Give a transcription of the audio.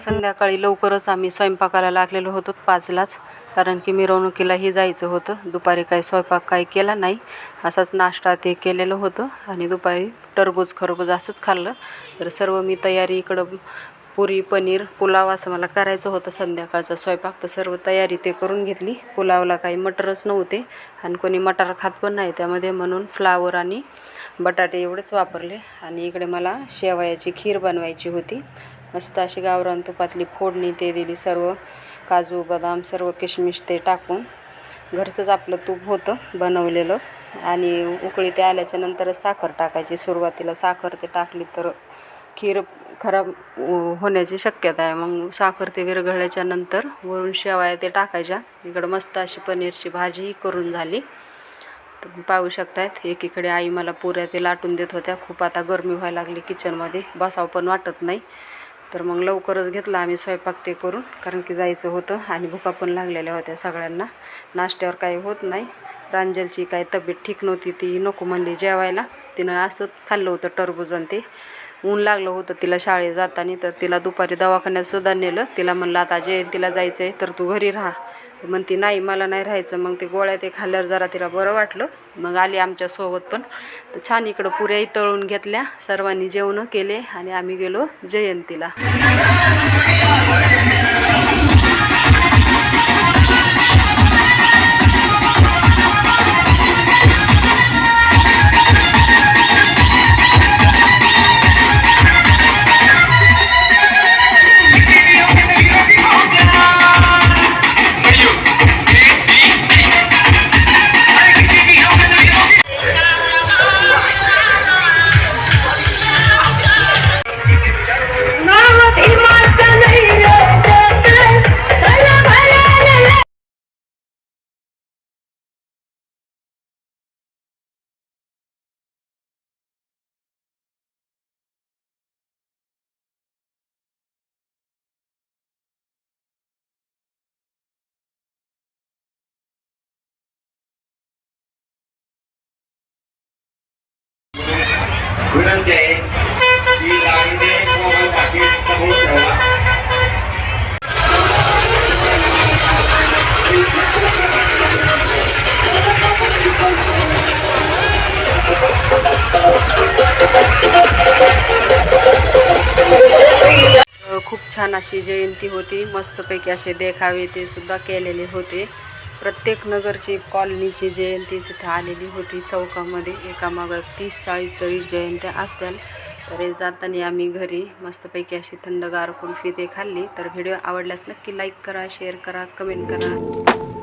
संध्याकाळी लवकरच आम्ही स्वयंपाकाला लागलेलो होतो 5लाच, कारण की मिरवणुकीलाही जायचं होतं. दुपारी काही स्वयंपाक काही केला नाही, असाच नाश्ता ते केलेलं होतं आणि दुपारी टरबूज खरबूज असंच खाल्लं. तर सर्व मी तयारी इकडं पुरी पनीर पुलाव असं मला करायचं होतं संध्याकाळचा स्वयंपाक. तर सर्व तयारी ते करून घेतली. पुलावला काही मटरच नव्हते आणि कोणी मटार खात पण नाही त्यामध्ये, म्हणून फ्लावर आणि बटाटे एवढेच वापरले. आणि इकडे मला शेवयाची खीर बनवायची होती. मस्त अशी गावरान तुपातली फोडणी ते दिली, सर्व काजू बदाम सर्व किशमिश ते टाकून. घरचंच आपलं तूप होतं बनवलेलं. आणि उकळी ते आल्याच्या नंतरच साखर टाकायची. सुरुवातीला साखर ते टाकली तर खीर खराब होण्याची शक्यता आहे. मग साखर ते विरघळल्याच्या नंतर वरून शेवया ते टाकायच्या. इकडं मस्त अशी पनीरची भाजीही करून झाली. तुम्ही पाहू शकतायत, एकीकडे आई मला पुऱ्या ते लाटून देत होत्या. खूप आता गरमी व्हायला लागली किचनमध्ये, बसावं पण वाटत नाही. तर मग लवकरच घेतला आम्ही स्वयंपाक ते करून, कारण की जायचं होतं आणि भुका पण लागलेल्या होत्या सगळ्यांना. नाश्त्यावर काही होत नाही. प्रांजलची काही तब्येत ठीक नव्हती, ती नको म्हणली जेवायला. तिनं असंच खाल्लं होतं टरबूज आणि ते. ऊन लागलं होतं तिला शाळेत जाताना, तर तिला दुपारी दवाखान्यातसुद्धा नेलं. तिला म्हणलं आता जयंतीला जायचं आहे तर तू घरी राहा. म्हणती नाही मला नाही राहायचं. मग ते गोळ्या ते खाल्ल्यावर जरा तिला बरं वाटलं, मग आली आमच्यासोबत पण. तर छान इकडं पुऱ्याही तळून घेतल्या, सर्वांनी जेवणं केले आणि आम्ही गेलो जयंतीला. विनंती आहे की गाडीने मोबाईल पाकिट समोर ठेवा. खूप छान अशी जयंती होती. मस्तपैकी असे देखावे ते सुद्धा केलेले होते. प्रत्येक नगरची कॉलनीची जयंती तिथे आलेली होती. चौकामध्ये एकामागं 30-40 तरी जयंत्या असतील. तर जाताना आम्ही घरी मस्तपैकी अशी थंडगार कुल्फी ते खाल्ली. तर व्हिडिओ आवडल्यास नक्की लाईक करा, शेअर करा, कमेंट करा.